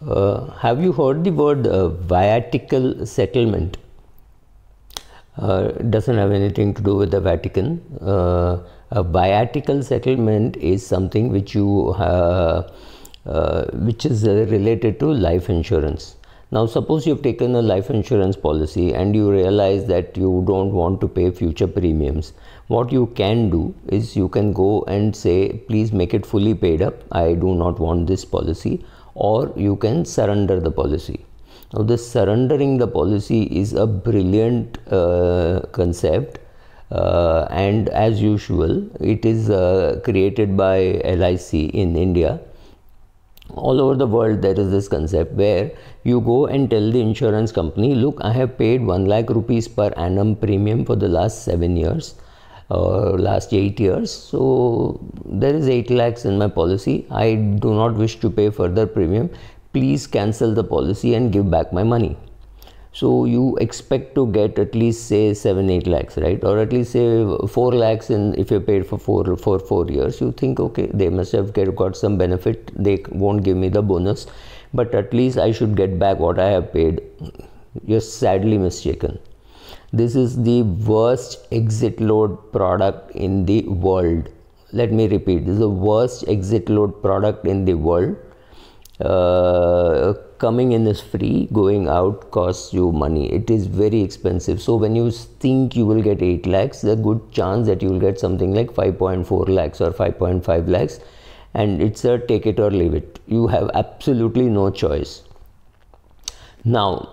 Have you heard the word viatical settlement? Doesn't have anything to do with the Vatican. A viatical settlement is something which which is related to life insurance. Now suppose you've taken a life insurance policy and you realize that you don't want to pay future premiums. What you can do is you can go and say, please make it fully paid up, I do not want this policy, or you can surrender the policy. Now this surrendering the policy is a brilliant concept, and as usual it is created by LIC in India. All over the world there is this concept where you go and tell the insurance company, look, I have paid 1 lakh rupees per annum premium for the last 7 years or last 8 years, so there is 8 lakhs in my policy, I do not wish to pay further premium, please cancel the policy and give back my money. So you expect to get at least say 7-8 lakhs, right? Or at least say 4 lakhs in, if you paid for 4 years, you think, okay, they must have got some benefit, they won't give me the bonus, but at least I should get back what I have paid. You're sadly mistaken. This is the worst exit load product in the world. Let me repeat, this is the worst exit load product in the world. Coming in is free, going out costs you money. It is very expensive. So when you think you will get 8 lakhs, there's a good chance that you will get something like 5.4 lakhs or 5.5 lakhs, and it's a take it or leave it. You have absolutely no choice. Now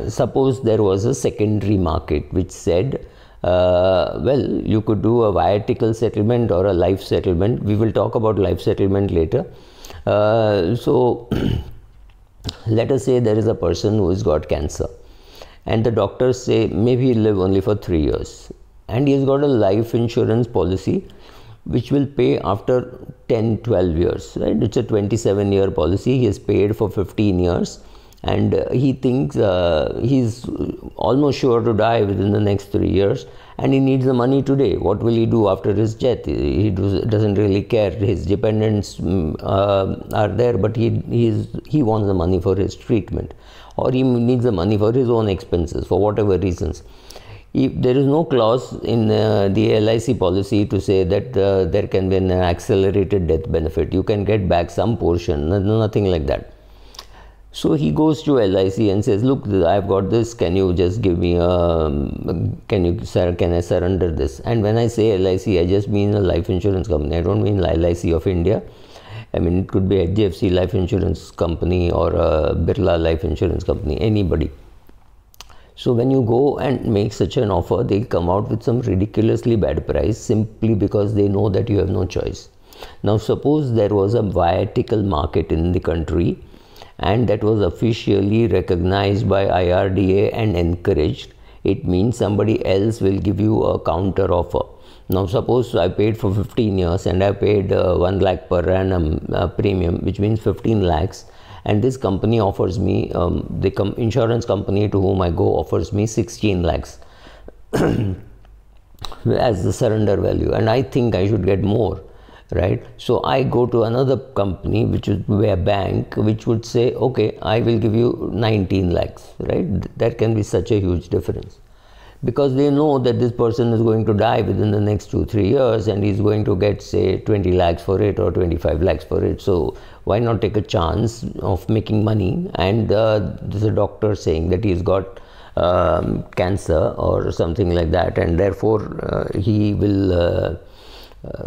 suppose there was a secondary market which said, well, you could do a viatical settlement or a life settlement. We will talk about life settlement later. So let us say there is a person who has got cancer and the doctors say maybe he'll live only for 3 years, and he has got a life insurance policy which will pay after 10-12 years, right? It's a 27-year policy. He has paid for 15 years and he thinks he's almost sure to die within the next 3 years, and he needs the money today. What will he do after his death? He doesn't really care. His dependents are there, but he wants the money for his treatment, or he needs the money for his own expenses for whatever reasons. If there is no clause in the LIC policy to say that there can be an accelerated death benefit, you can get back some portion, nothing like that. So he goes to LIC and says, look, I've got this, can you just give me can I surrender this? And when I say LIC, I just mean a life insurance company. I don't mean LIC of India. I mean, it could be HDFC Life Insurance Company or a Birla Life Insurance Company, anybody. So when you go and make such an offer, they come out with some ridiculously bad price simply because they know that you have no choice. Now suppose there was a viatical market in the country, and that was officially recognized by IRDA and encouraged. It means somebody else will give you a counter offer. Now suppose I paid for 15 years and I paid 1 lakh per annum premium, which means 15 lakhs, and this company offers me, the insurance company to whom I go offers me 16 lakhs as the surrender value, and I think I should get more. Right, so I go to another company, which would be a bank, which would say, okay, I will give you 19 lakhs, right? That can be such a huge difference, because they know that this person is going to die within the next 2-3 years and he's going to get say 20 lakhs for it or 25 lakhs for it. So why not take a chance of making money? And there's a doctor saying that he's got cancer or something like that, and therefore he will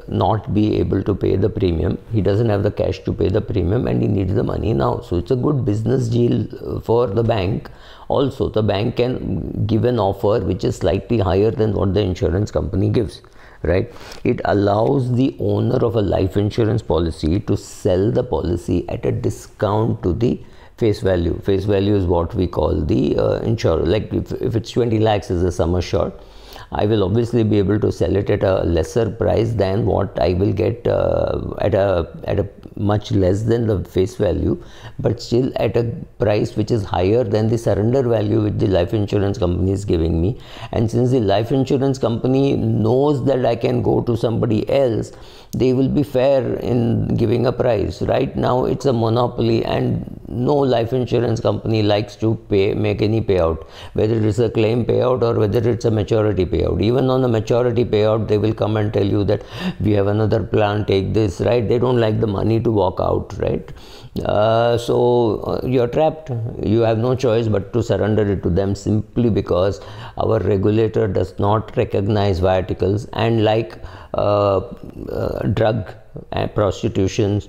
not be able to pay the premium. He doesn't have the cash to pay the premium and he needs the money now. So it's a good business deal for the bank. Also, the bank can give an offer which is slightly higher than what the insurance company gives, right? It allows the owner of a life insurance policy to sell the policy at a discount to the face value. Face value is what we call the insurer. Like if it's 20 lakhs as a sum assured, I will obviously be able to sell it at a lesser price than what I will get at a much less than the face value, but still at a price which is higher than the surrender value which the life insurance company is giving me. And since the life insurance company knows that I can go to somebody else, they will be fair in giving a price. Right now it's a monopoly and no life insurance company likes to make any payout, whether it's a claim payout or whether it's a maturity payout. Even on a maturity payout, they will come and tell you that we have another plan, take this, right? They don't like the money to walk out, right? So you're trapped. You have no choice but to surrender it to them, simply because our regulator does not recognize viaticals, and like drug, prostitutions,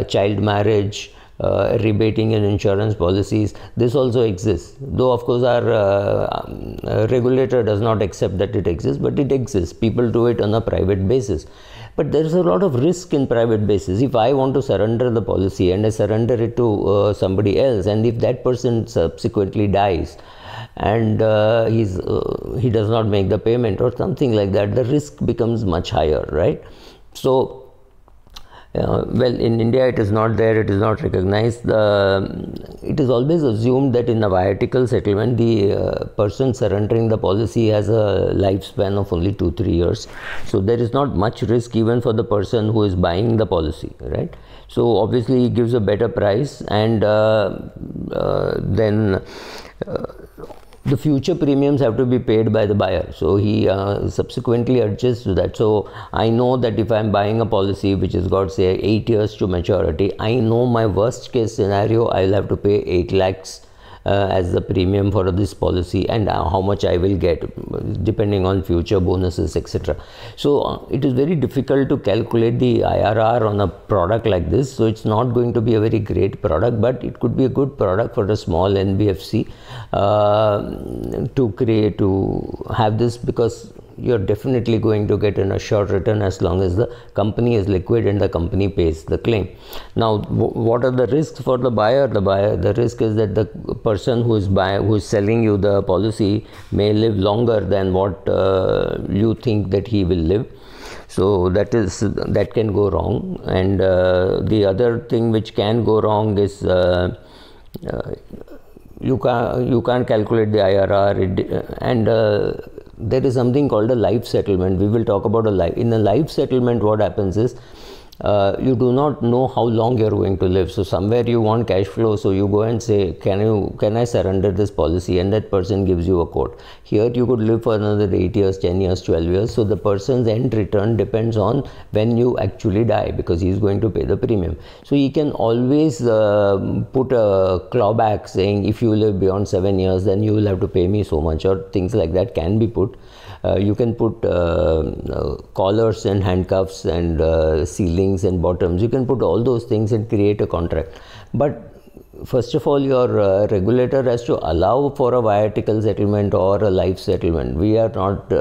child marriage, rebating in insurance policies, this also exists, though of course our regulator does not accept that it exists, but it exists. People do it on a private basis, but there is a lot of risk in private basis. If I want to surrender the policy and I surrender it to somebody else, and if that person subsequently dies and he does not make the payment or something like that, the risk becomes much higher, right? So well, in India it is not there, it is not recognized. It is always assumed that in a viatical settlement, the person surrendering the policy has a lifespan of only 2-3 years. So there is not much risk even for the person who is buying the policy, right? So obviously he gives a better price, and then the future premiums have to be paid by the buyer. So he subsequently adjusts to that. So I know that if I'm buying a policy which has got say 8 years to maturity, I know my worst case scenario, I'll have to pay 8 lakhs as the premium for this policy, and how much I will get depending on future bonuses, etc. So it is very difficult to calculate the IRR on a product like this. So it's not going to be a very great product, but it could be a good product for a small NBFC to have this, because you're definitely going to get an assured return as long as the company is liquid and the company pays the claim. Now, what are the risks for the buyer? The risk is that the person who is selling you the policy may live longer than what you think that he will live. So that can go wrong. And the other thing which can go wrong is you can't calculate the IRR, and there is something called a life settlement. We will talk about in a life settlement, what happens is you do not know how long you're going to live. So somewhere you want cash flow, so you go and say, can I surrender this policy, and that person gives you a quote. Here you could live for another 8 years, 10 years, 12 years. So the person's end return depends on when you actually die, because he's going to pay the premium. So he can always put a clawback saying, if you live beyond 7 years, then you will have to pay me so much, or things like that can be put. You can put collars and handcuffs and ceilings and bottoms. You can put all those things and create a contract. But first of all, your regulator has to allow for a viatical settlement or a life settlement. We are not,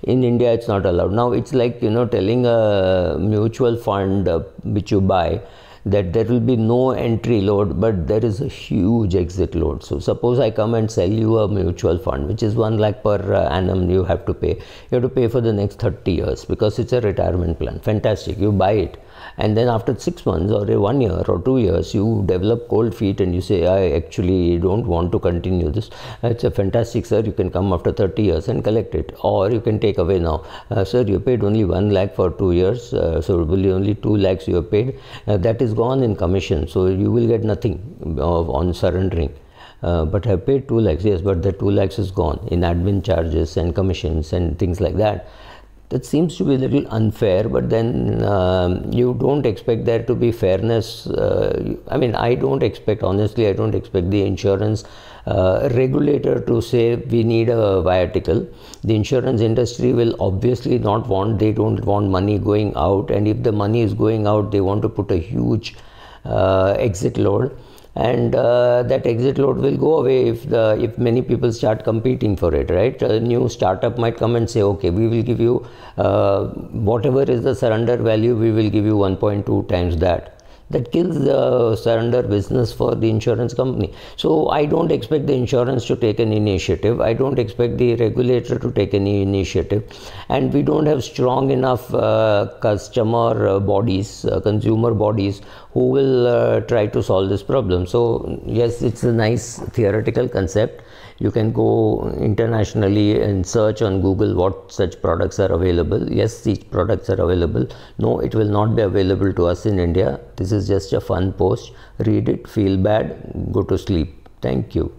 in India it's not allowed. Now it's like, telling a mutual fund which you buy that there will be no entry load, but there is a huge exit load. So suppose I come and sell you a mutual fund, which is 1 lakh per annum you have to pay. You have to pay for the next 30 years because it's a retirement plan. Fantastic. You buy it. And then after 6 months or 1 year or 2 years, you develop cold feet and you say, I actually don't want to continue this. It's a fantastic, sir. You can come after 30 years and collect it. Or you can take away now. Sir, you paid only 1 lakh for 2 years. So it will be only 2 lakhs you have paid. That is gone in commission. So you will get nothing on surrendering. But I paid 2 lakhs. Yes, but the 2 lakhs is gone in admin charges and commissions and things like that. That seems to be a little unfair, but then you don't expect there to be fairness. I don't expect, honestly, I don't expect the insurance regulator to say we need a viatical. The insurance industry will obviously not want, they don't want money going out, and if the money is going out, they want to put a huge exit load. And that exit load will go away if many people start competing for it, right? A new startup might come and say, okay, we will give you whatever is the surrender value, we will give you 1.2 times that. That kills the surrender business for the insurance company. So I don't expect the insurance to take an initiative. I don't expect the regulator to take any initiative. And we don't have strong enough customer bodies, consumer bodies who will try to solve this problem. So yes, it's a nice theoretical concept. You can go internationally and search on Google what such products are available. Yes, these products are available. No, it will not be available to us in India. This is just a fun post. Read it, feel bad, go to sleep. Thank you.